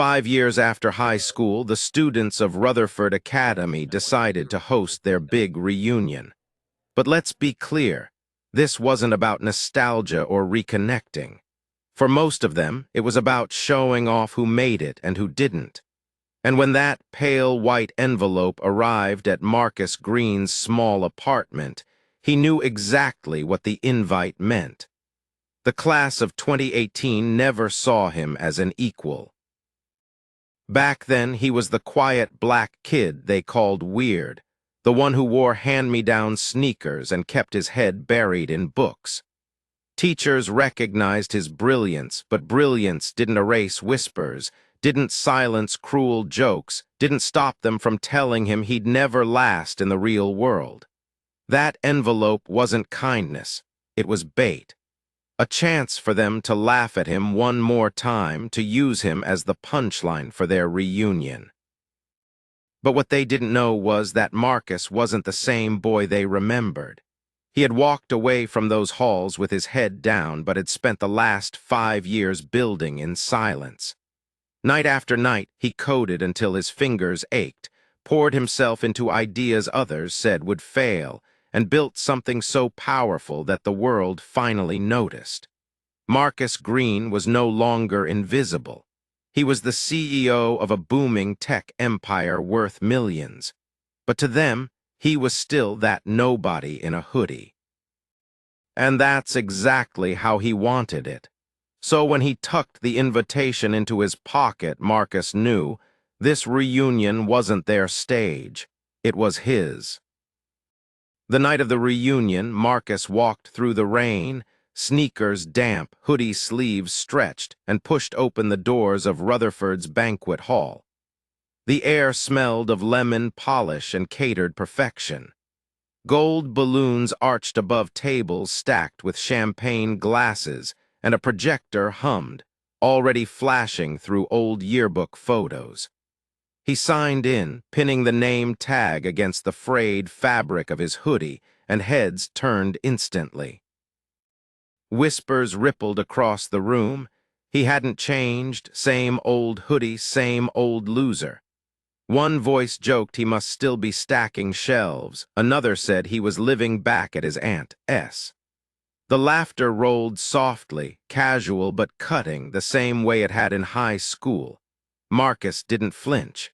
5 years after high school, the students of Rutherford Academy decided to host their big reunion. But let's be clear, this wasn't about nostalgia or reconnecting. For most of them, it was about showing off who made it and who didn't. And when that pale white envelope arrived at Marcus Green's small apartment, he knew exactly what the invite meant. The class of 2018 never saw him as an equal. Back then, he was the quiet black kid they called weird, the one who wore hand-me-down sneakers and kept his head buried in books. Teachers recognized his brilliance, but brilliance didn't erase whispers, didn't silence cruel jokes, didn't stop them from telling him he'd never last in the real world. That envelope wasn't kindness, it was bait. A chance for them to laugh at him one more time, to use him as the punchline for their reunion. But what they didn't know was that Marcus wasn't the same boy they remembered. He had walked away from those halls with his head down, but had spent the last 5 years building in silence. Night after night, he coded until his fingers ached, poured himself into ideas others said would fail, and built something so powerful that the world finally noticed. Marcus Green was no longer invisible. He was the CEO of a booming tech empire worth millions. But to them, he was still that nobody in a hoodie. And that's exactly how he wanted it. So when he tucked the invitation into his pocket, Marcus knew this reunion wasn't their stage. It was his. The night of the reunion, Marcus walked through the rain, sneakers damp, hoodie sleeves stretched, and pushed open the doors of Rutherford's banquet hall. The air smelled of lemon polish and catered perfection. Gold balloons arched above tables stacked with champagne glasses, and a projector hummed, already flashing through old yearbook photos. He signed in, pinning the name tag against the frayed fabric of his hoodie, and heads turned instantly. Whispers rippled across the room. He hadn't changed, same old hoodie, same old loser. One voice joked he must still be stacking shelves. Another said he was living back at his Aunt S. The laughter rolled softly, casual but cutting, the same way it had in high school. Marcus didn't flinch.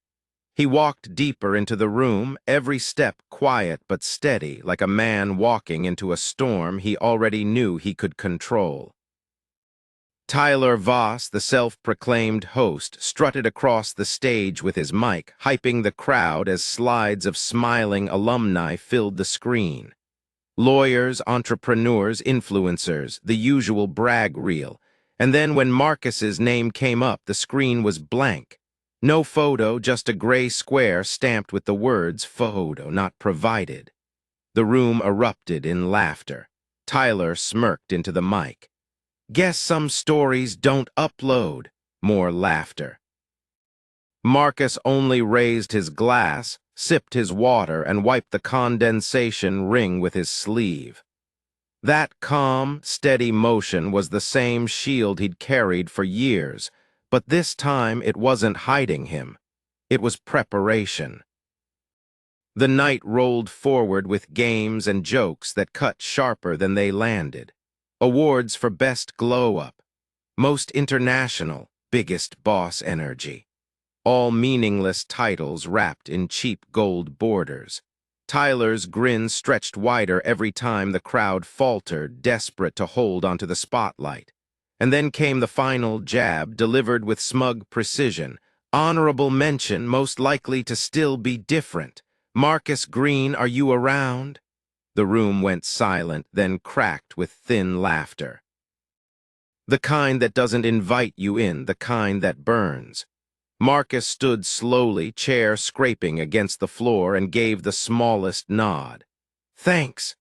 He walked deeper into the room, every step quiet but steady, like a man walking into a storm he already knew he could control. Tyler Voss, the self-proclaimed host, strutted across the stage with his mic, hyping the crowd as slides of smiling alumni filled the screen. Lawyers, entrepreneurs, influencers, the usual brag reel. And then when Marcus's name came up, the screen was blank. No photo, just a gray square stamped with the words "Photo not provided." The room erupted in laughter. Tyler smirked into the mic. "Guess some stories don't upload." More laughter. Marcus only raised his glass, sipped his water, and wiped the condensation ring with his sleeve. That calm, steady motion was the same shield he'd carried for years, but this time it wasn't hiding him. It was preparation. The night rolled forward with games and jokes that cut sharper than they landed. Awards for Best Glow-Up, Most International, Biggest Boss Energy. All meaningless titles wrapped in cheap gold borders. Tyler's grin stretched wider every time the crowd faltered, desperate to hold onto the spotlight. And then came the final jab, delivered with smug precision. "Honorable mention, most likely to still be different. Marcus Green, are you around?" The room went silent, then cracked with thin laughter. The kind that doesn't invite you in, the kind that burns. Marcus stood slowly, chair scraping against the floor, and gave the smallest nod. "Thanks."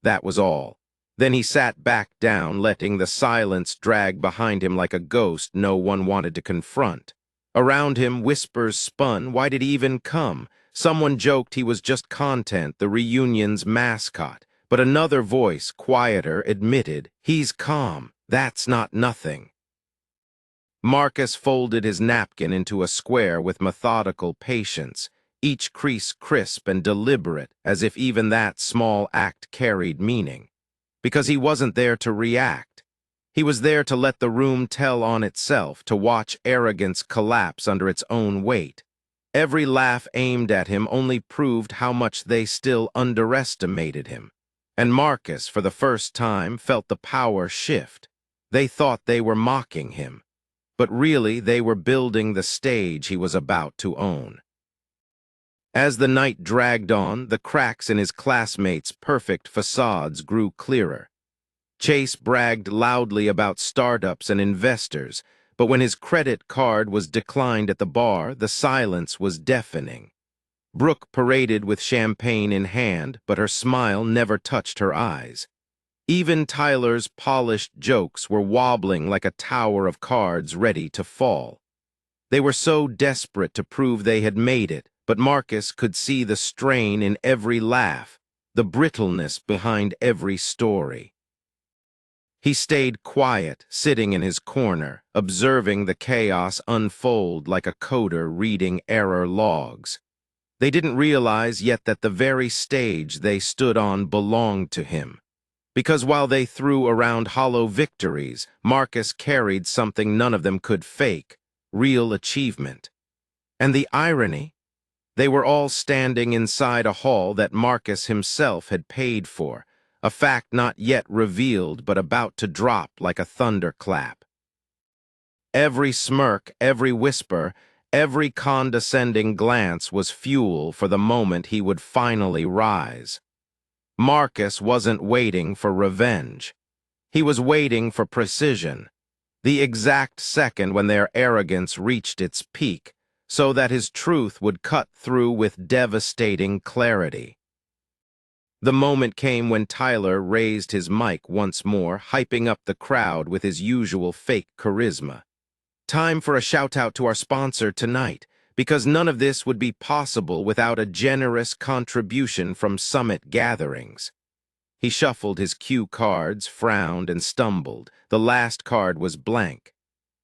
That was all. Then he sat back down, letting the silence drag behind him like a ghost no one wanted to confront. Around him, whispers spun. Why did he even come? Someone joked he was just content, the reunion's mascot. But another voice, quieter, admitted, "He's calm. That's not nothing." Marcus folded his napkin into a square with methodical patience, each crease crisp and deliberate, as if even that small act carried meaning. Because he wasn't there to react. He was there to let the room tell on itself, to watch arrogance collapse under its own weight. Every laugh aimed at him only proved how much they still underestimated him. And Marcus, for the first time, felt the power shift. They thought they were mocking him, but really they were building the stage he was about to own. As the night dragged on, the cracks in his classmates' perfect facades grew clearer. Chase bragged loudly about startups and investors, but when his credit card was declined at the bar, the silence was deafening. Brooke paraded with champagne in hand, but her smile never touched her eyes. Even Tyler's polished jokes were wobbling like a tower of cards ready to fall. They were so desperate to prove they had made it, but Marcus could see the strain in every laugh, the brittleness behind every story. He stayed quiet, sitting in his corner, observing the chaos unfold like a coder reading error logs. They didn't realize yet that the very stage they stood on belonged to him. Because while they threw around hollow victories, Marcus carried something none of them could fake, real achievement. And the irony? They were all standing inside a hall that Marcus himself had paid for, a fact not yet revealed but about to drop like a thunderclap. Every smirk, every whisper, every condescending glance was fuel for the moment he would finally rise. Marcus wasn't waiting for revenge. He was waiting for precision, the exact second when their arrogance reached its peak, so that his truth would cut through with devastating clarity. The moment came when Tyler raised his mic once more, hyping up the crowd with his usual fake charisma. Time for a shout-out to our sponsor tonight, because none of this would be possible without a generous contribution from Summit Gatherings. He shuffled his cue cards, frowned, and stumbled. The last card was blank.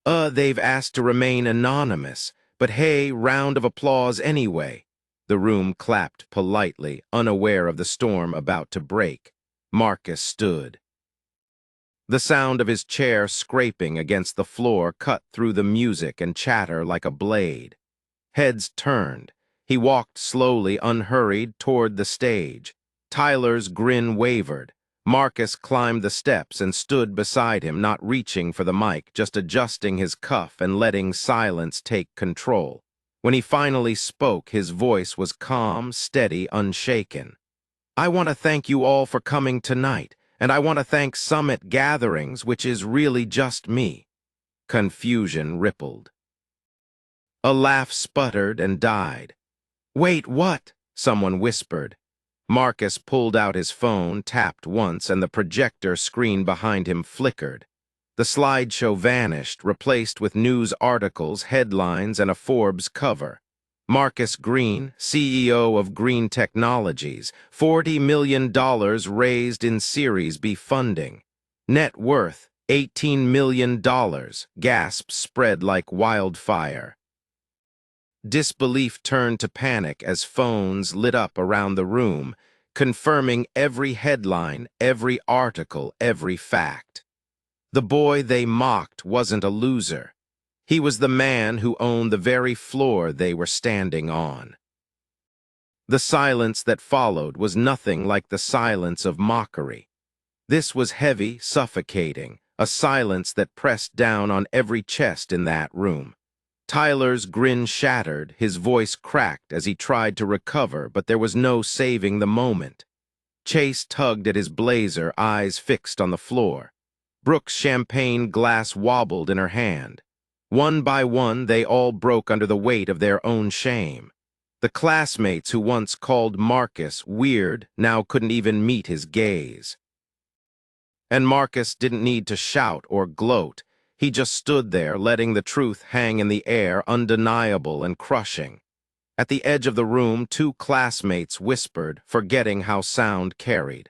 They've asked to remain anonymous, but hey, round of applause anyway. The room clapped politely, unaware of the storm about to break. Marcus stood. The sound of his chair scraping against the floor cut through the music and chatter like a blade. Heads turned. He walked slowly, unhurried, toward the stage. Tyler's grin wavered. Marcus climbed the steps and stood beside him, not reaching for the mic, just adjusting his cuff and letting silence take control. When he finally spoke, his voice was calm, steady, unshaken. I want to thank you all for coming tonight, and I want to thank Summit Gatherings, which is really just me. Confusion rippled. A laugh sputtered and died. Wait, what? Someone whispered. Marcus pulled out his phone, tapped once, and the projector screen behind him flickered. The slideshow vanished, replaced with news articles, headlines, and a Forbes cover. Marcus Green, CEO of Green Technologies, $40 million raised in Series B funding. Net worth, $18 million. Gasps spread like wildfire. Disbelief turned to panic as phones lit up around the room, confirming every headline, every article, every fact. The boy they mocked wasn't a loser. He was the man who owned the very floor they were standing on. The silence that followed was nothing like the silence of mockery. This was heavy, suffocating, a silence that pressed down on every chest in that room. Tyler's grin shattered, his voice cracked as he tried to recover, but there was no saving the moment. Chase tugged at his blazer, eyes fixed on the floor. Brooke's champagne glass wobbled in her hand. One by one, they all broke under the weight of their own shame. The classmates who once called Marcus weird now couldn't even meet his gaze. And Marcus didn't need to shout or gloat. He just stood there, letting the truth hang in the air, undeniable and crushing. At the edge of the room, two classmates whispered, forgetting how sound carried.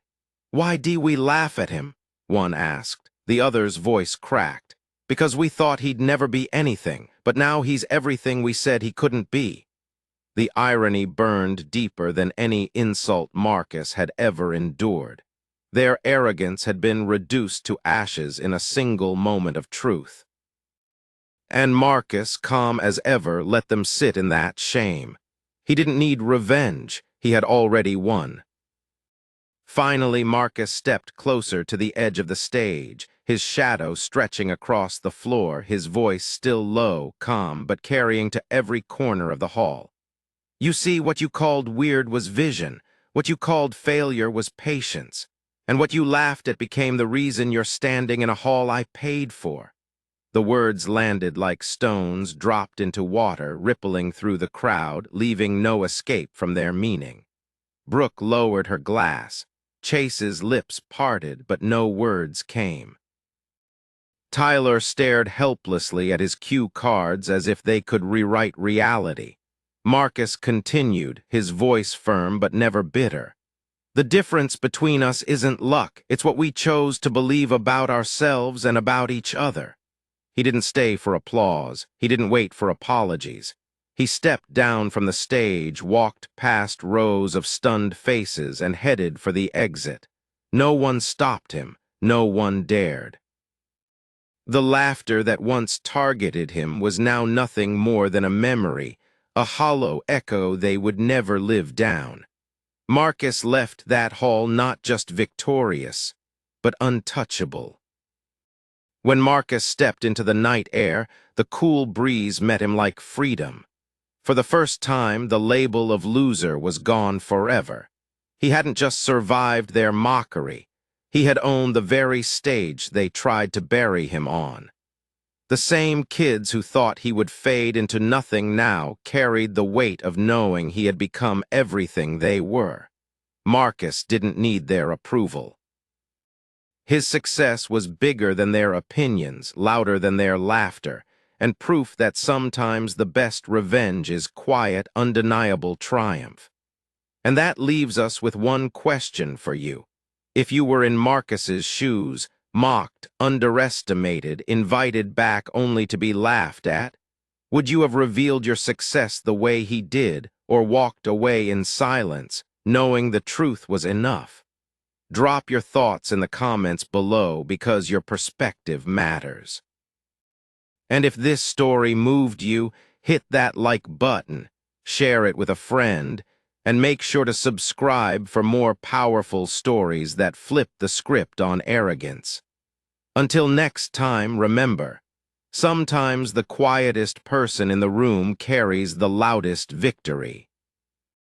"Why do we laugh at him?" one asked. The other's voice cracked. because we thought he'd never be anything, but now he's everything we said he couldn't be. The irony burned deeper than any insult Marcus had ever endured. Their arrogance had been reduced to ashes in a single moment of truth. And Marcus, calm as ever, let them sit in that shame. He didn't need revenge. He had already won. Finally, Marcus stepped closer to the edge of the stage, his shadow stretching across the floor, his voice still low, calm, but carrying to every corner of the hall. You see, what you called weird was vision, what you called failure was patience, and what you laughed at became the reason you're standing in a hall I paid for. The words landed like stones dropped into water, rippling through the crowd, leaving no escape from their meaning. Brooke lowered her glass. Chase's lips parted, but no words came. Tyler stared helplessly at his cue cards as if they could rewrite reality. Marcus continued, his voice firm but never bitter. The difference between us isn't luck, it's what we chose to believe about ourselves and about each other. He didn't stay for applause. He didn't wait for apologies. He stepped down from the stage, walked past rows of stunned faces, and headed for the exit. No one stopped him. No one dared. The laughter that once targeted him was now nothing more than a memory, a hollow echo they would never live down. Marcus left that hall not just victorious, but untouchable. When Marcus stepped into the night air, the cool breeze met him like freedom. For the first time, the label of loser was gone forever. He hadn't just survived their mockery. He had owned the very stage they tried to bury him on. The same kids who thought he would fade into nothing now carried the weight of knowing he had become everything they were. Marcus didn't need their approval. His success was bigger than their opinions, louder than their laughter, and proof that sometimes the best revenge is quiet, undeniable triumph. And that leaves us with one question for you. If you were in Marcus's shoes, mocked, underestimated, invited back only to be laughed at, would you have revealed your success the way he did, or walked away in silence, knowing the truth was enough? Drop your thoughts in the comments below because your perspective matters. And if this story moved you, hit that like button, share it with a friend, and make sure to subscribe for more powerful stories that flip the script on arrogance. Until next time, remember, sometimes the quietest person in the room carries the loudest victory.